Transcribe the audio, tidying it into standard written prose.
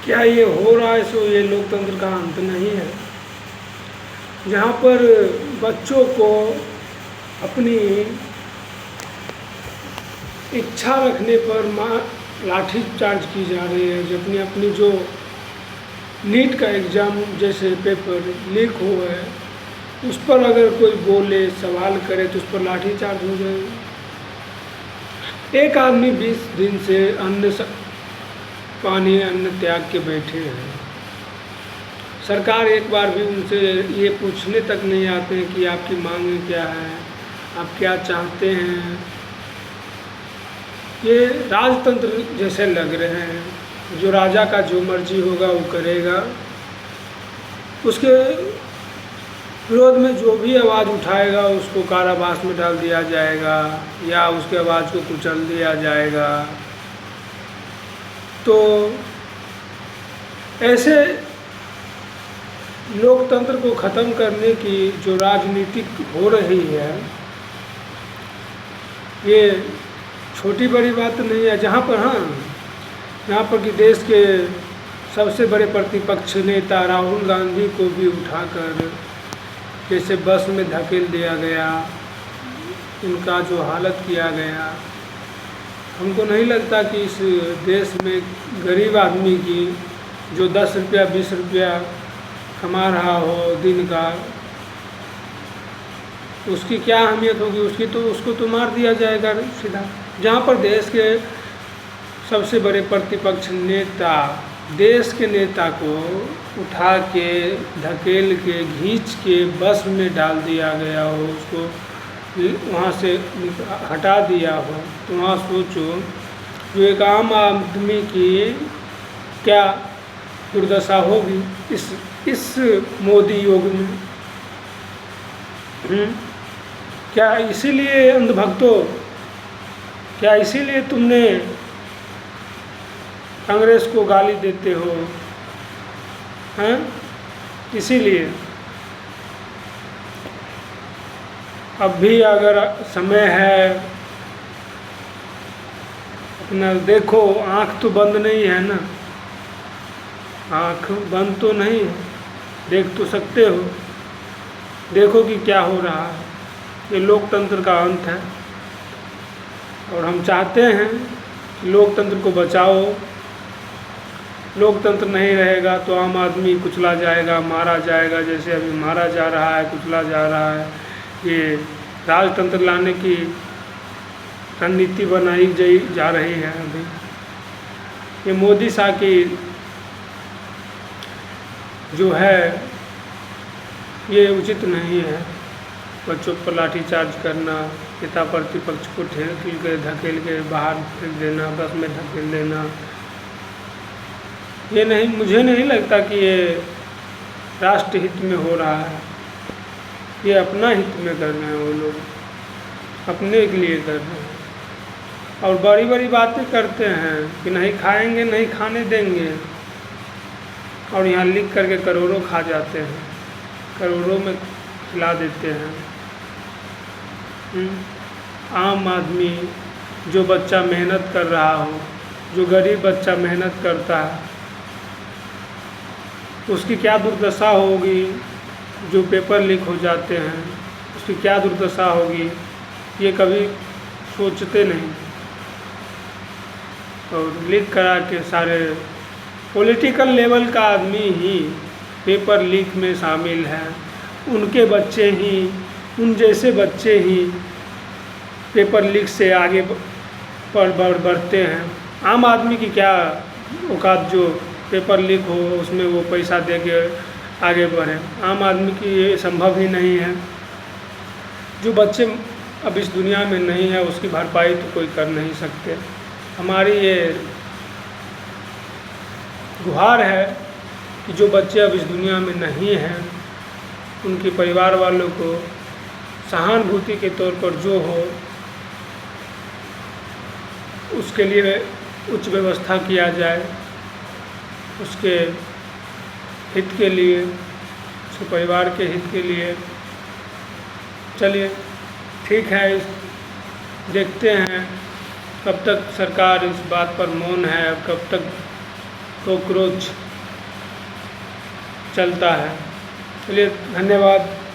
क्या ये हो रहा है सो ये लोकतंत्र का अंत नहीं है, जहाँ पर बच्चों को अपनी इच्छा रखने पर लाठी चार्ज की जा रही है। जो अपनी जो नीट का एग्ज़ाम जैसे पेपर लीक हुआ है, उस पर अगर कोई बोले सवाल करे तो उस पर लाठी चार्ज हो जाएगी। एक आदमी 20 दिन से पानी अन्न त्याग के बैठे हैं। सरकार एक बार भी उनसे ये पूछने तक नहीं आते हैं कि आपकी मांगें क्या है, आप क्या चाहते हैं। ये राजतंत्र जैसे लग रहे हैं, जो राजा का जो मर्जी होगा वो करेगा। उसके विरोध में जो भी आवाज़ उठाएगा उसको कारावास में डाल दिया जाएगा या उसके आवाज़ को कुचल दिया जाएगा। तो ऐसे लोकतंत्र को ख़त्म करने की जो राजनीतिक हो रही है, ये छोटी बड़ी बात नहीं है। जहाँ पर कि देश के सबसे बड़े प्रतिपक्ष नेता राहुल गांधी को भी उठाकर जैसे बस में धकेल दिया गया, उनका जो हालत किया गया, हमको नहीं लगता कि इस देश में गरीब आदमी की जो 10 रुपया 20 रुपया कमा रहा हो दिन का, उसकी क्या अहमियत होगी। उसको तो मार दिया जाएगा सीधा। जहाँ पर देश के सबसे बड़े प्रतिपक्ष नेता देश के नेता को उठा के धकेल के खींच के बस में डाल दिया गया हो, उसको वहाँ से हटा दिया हो, तो वहाँ सोचो जो एक आम आदमी की क्या दुर्दशा होगी इस मोदी युग में। क्या इसीलिए अंधभक्तों, क्या इसीलिए तुमने कांग्रेस को गाली देते हो हैं? इसीलिए अब भी अगर समय है, अपना देखो। आँख तो बंद नहीं है ना, आँख बंद तो नहीं है, देख तो सकते हो। देखो कि क्या हो रहा है। ये लोकतंत्र का अंत है और हम चाहते हैं कि लोकतंत्र को बचाओ। लोकतंत्र नहीं रहेगा तो आम आदमी कुचला जाएगा, मारा जाएगा, जैसे अभी मारा जा रहा है, कुचला जा रहा है। ये राजतंत्र लाने की रणनीति बनाई जा रही है अभी। ये मोदी शाह की जो है ये उचित नहीं है। बच्चों पर लाठी चार्ज करना, नेता प्रतिपक्ष को धकेल के बाहर फेंक देना, बस में धकेल देना, ये नहीं, मुझे नहीं लगता कि ये राष्ट्र हित में हो रहा है। ये अपना हित में कर रहे हैं, वो लोग अपने के लिए कर रहे हैं और बड़ी बड़ी बातें करते हैं कि नहीं खाएंगे, नहीं खाने देंगे, और यहाँ लिख करके करोड़ों खा जाते हैं, करोड़ों में खिला देते हैं। आम आदमी, जो बच्चा मेहनत कर रहा हो, जो गरीब बच्चा मेहनत करता है, उसकी क्या दुर्दशा होगी। जो पेपर लीक हो जाते हैं उसकी क्या दुर्दशा होगी, ये कभी सोचते नहीं। और लीक करा के सारे पॉलिटिकल लेवल का आदमी ही पेपर लीक में शामिल है। उनके बच्चे ही, उन जैसे बच्चे ही पेपर लीक से आगे बढ़ते हैं। आम आदमी की क्या औकात जो पेपर लीक हो उसमें वो पैसा दे के आगे बढ़े। आम आदमी की ये संभव ही नहीं है। जो बच्चे अब इस दुनिया में नहीं है उसकी भरपाई तो कोई कर नहीं सकते। हमारी ये गुहार है कि जो बच्चे अब इस दुनिया में नहीं हैं उनके परिवार वालों को सहानुभूति के तौर पर जो हो उसके लिए उच्च व्यवस्था किया जाए, उसके हित के लिए, उसके परिवार के हित के लिए। चलिए ठीक है, देखते हैं कब तक सरकार इस बात पर मौन है, कब तक कॉकरोच चलता है। चलिए धन्यवाद।